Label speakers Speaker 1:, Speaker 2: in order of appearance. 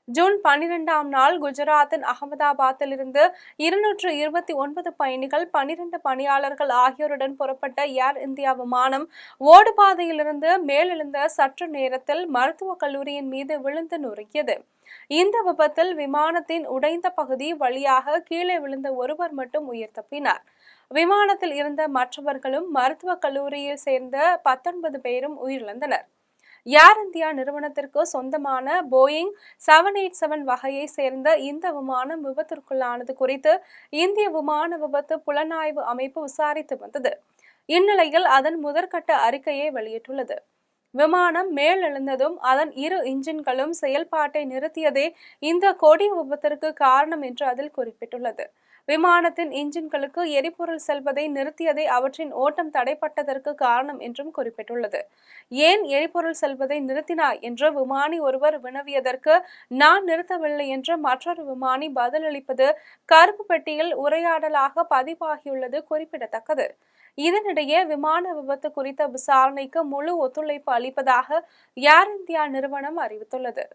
Speaker 1: June 12ஆம் நாள் குஜராத்தின் அகமதாபாத்திலிருந்து 229 பயணிகள், 12 பணியாளர்கள் ஆகியோருடன் புறப்பட்ட ஏர் இந்தியா விமானம் ஓடுபாதையிலிருந்து மேலெழுந்த சற்று நேரத்தில் மருத்துவக் கல்லூரியின் மீது விழுந்து நொறுங்கியது. இந்த விபத்தில் விமானத்தின் உடைந்த பகுதி வழியாக கீழே விழுந்த ஒருவர் மட்டும் உயிர் தப்பினார். விமானத்தில் இருந்த மற்றவர்களும் மருத்துவக் கல்லூரியை சேர்ந்த 19 பேரும் உயிரிழந்தனர். ஏர் இந்தியா நிறுவனத்திற்கு சொந்தமான போயிங் 787 வகையை சேர்ந்த இந்த விமானம் விபத்திற்குள்ளானது குறித்து இந்திய விமான விபத்து புலனாய்வு அமைப்பு விசாரித்து வந்தது. இந்நிலையில் அதன் முதற்கட்ட அறிக்கையை வெளியிட்டுள்ளது. விமானம் மேலெழுந்ததும் அதன் இரு இன்ஜின்களும் செயல்பாட்டை நிறுத்தியதே இந்த கொடிய விபத்திற்கு காரணம் என்று அதில் குறிப்பிட்டுள்ளது. விமானத்தின் இன்ஜின்களுக்கு எரிபொருள் செல்வதை நிறுத்தியதே அவற்றின் ஓட்டம் தடைப்பட்டதற்கு காரணம் என்றும் குறிப்பிட்டுள்ளது. ஏன் எரிபொருள் செல்வதை நிறுத்தினாய் என்று விமானி ஒருவர் வினவியதற்கு, நான் நிறுத்தவில்லை என்று மற்றொரு விமானி பதிலளிப்பது கருப்பு பெட்டியில் உரையாடலாக பதிவாகியுள்ளது குறிப்பிடத்தக்கது. இதனிடையே விமான விபத்து குறித்த விசாரணைக்கு முழு ஒத்துழைப்பு அளிப்பதாக ஏர் இந்தியா நிறுவனம் அறிவித்துள்ளது.